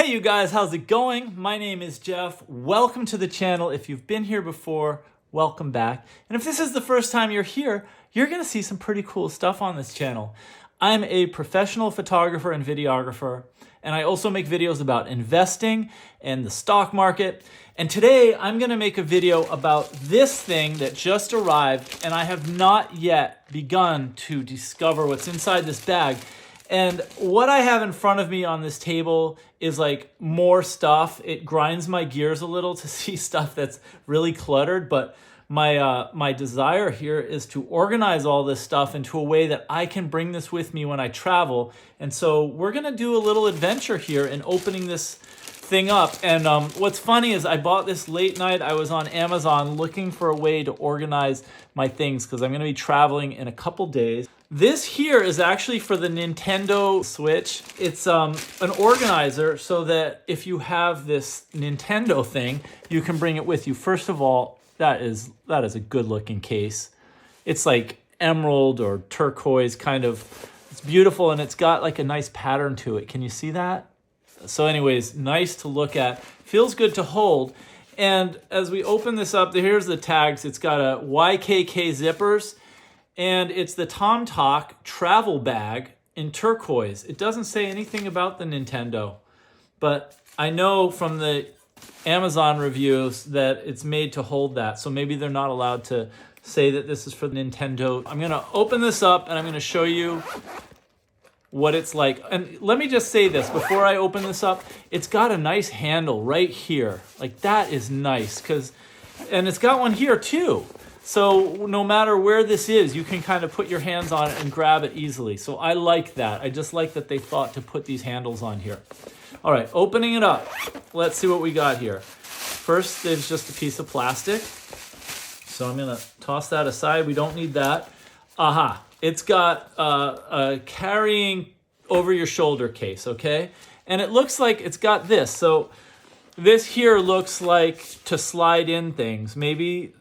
Hey you guys, how's it going? My name is Jeff. Welcome to the channel. If you've been here before, welcome back. And if this is the first time you're here, you're gonna see some pretty cool stuff on this channel. I'm a professional photographer and videographer, and I also make videos about investing and the stock market. And today I'm gonna make a video about this thing that just arrived, and I have not yet begun to discover what's inside this bag. And what I have in front of me on this table is like more stuff. It grinds my gears a little to see stuff that's really cluttered, but my desire here is to organize all this stuff into a way that I can bring this with me when I travel. And so we're gonna do a little adventure here in opening this thing up. And what's funny is I bought this late night. I was on Amazon looking for a way to organize my things because I'm gonna be traveling in a couple days. This here is actually for the Nintendo Switch. It's an organizer so that if you have this Nintendo thing, you can bring it with you. First of all, that is a good looking case. It's like emerald or turquoise kind of. It's beautiful and it's got like a nice pattern to it. Can you see that? So anyways, nice to look at. Feels good to hold. And as we open this up, here's the tags. It's got a YKK zippers. And it's the Tom Talk travel bag in turquoise. It doesn't say anything about the Nintendo, but I know from the Amazon reviews that it's made to hold that. So maybe they're not allowed to say that this is for the Nintendo. I'm gonna open this up and I'm gonna show you what it's like. And let me just say this before I open this up, it's got a nice handle right here. Like that is nice and it's got one here too. So no matter where this is, you can kind of put your hands on it and grab it easily. So I like that. I just like that they thought to put these handles on here. All right, opening it up. Let's see what we got here. First, there's just a piece of plastic. So I'm gonna toss that aside. We don't need that. Aha, it's got a carrying over your shoulder case, okay? And it looks like it's got this. So this here looks like to slide in things. Maybe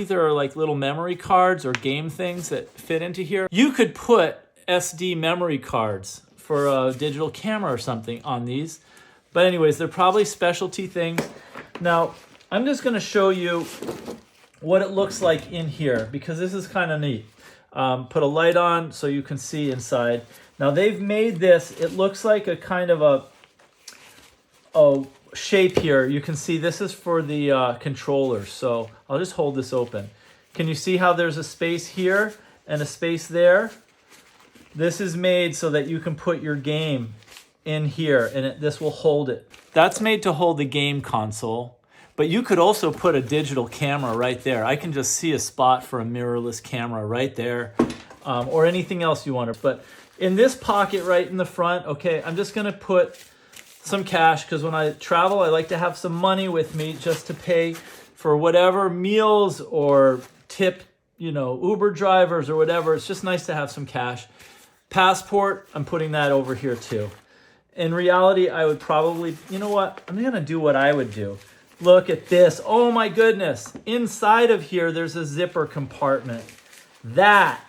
there are like little memory cards or game things that fit into here. You could put SD memory cards for a digital camera or something on these. But anyways, they're probably specialty things. Now, I'm just gonna show you what it looks like in here because this is kind of neat. Put a light on so you can see inside. Now they've made this, it looks like a kind of a shape here. You can see this is for the controllers. So I'll just hold this open. Can you see how there's a space here and a space there? This is made so that you can put your game in here and this will hold it. That's made to hold the game console, but you could also put a digital camera right there. I can just see a spot for a mirrorless camera right there, or anything else you want. But in this pocket right in the front, okay, I'm just gonna put some cash because when I travel, I like to have some money with me just to pay for whatever meals or tip, Uber drivers or whatever. It's just nice to have some cash. Passport, I'm putting that over here too. In reality, I would probably, you know what? I'm gonna do what I would do. Look at this. Oh my goodness. Inside of here, there's a zipper compartment. That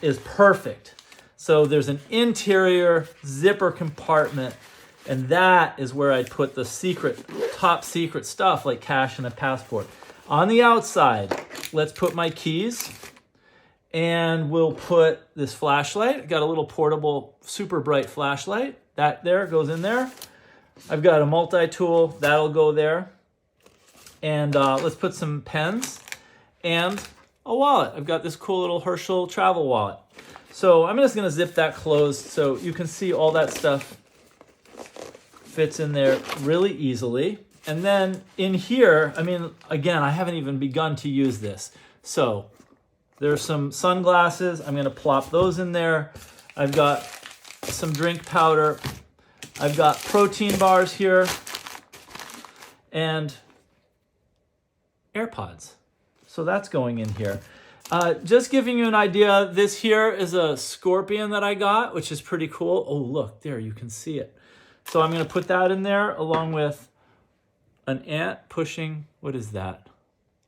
is perfect. So there's an interior zipper compartment. And that is where I'd put the top secret stuff like cash and a passport. On the outside, let's put my keys and we'll put this flashlight. Got a little portable, super bright flashlight. That there goes in there. I've got a multi-tool, that'll go there. And let's put some pens and a wallet. I've got this cool little Herschel travel wallet. So I'm just gonna zip that closed so you can see all that stuff fits in there really easily. And then in here, again, I haven't even begun to use this. So there's some sunglasses. I'm gonna plop those in there. I've got some drink powder. I've got protein bars here and AirPods. So that's going in here. Just giving you an idea, this here is a scorpion that I got, which is pretty cool. Oh, look, there, you can see it. So I'm gonna put that in there along with an ant pushing, what is that?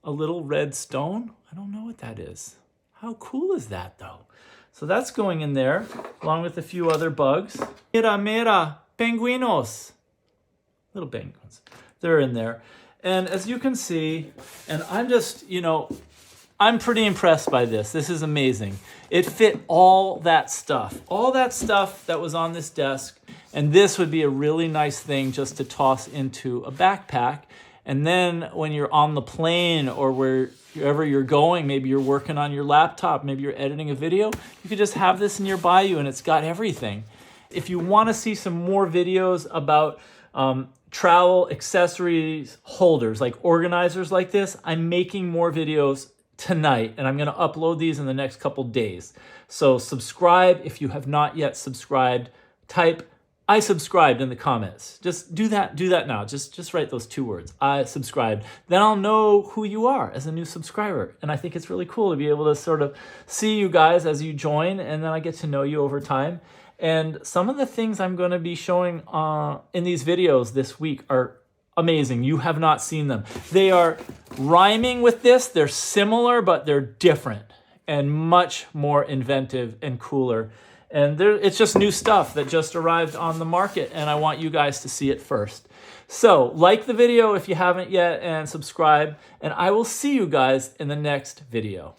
A little red stone? I don't know what that is. How cool is that though? So that's going in there along with a few other bugs. Mira, mira, penguinos. little bang ones. They're in there. And as you can see, and I'm just, I'm pretty impressed by this. This is amazing. It fit all that stuff that was on this desk. And this would be a really nice thing just to toss into a backpack. And then when you're on the plane or wherever you're going, maybe you're working on your laptop, maybe you're editing a video, you could just have this nearby you and it's got everything. If you want to see some more videos about travel accessories holders, like organizers like this, I'm making more videos tonight and I'm going to upload these in the next couple days. So subscribe if you have not yet subscribed. Type I subscribed in the comments. Just do that now. Just write those 2 words. I subscribed. Then I'll know who you are as a new subscriber. And I think it's really cool to be able to sort of see you guys as you join, and then I get to know you over time. And some of the things I'm going to be showing in these videos this week are amazing. You have not seen them. They are rhyming with this. They're similar, but they're different and much more inventive and cooler. And it's just new stuff that just arrived on the market, and I want you guys to see it first. So like the video if you haven't yet, and subscribe, and I will see you guys in the next video.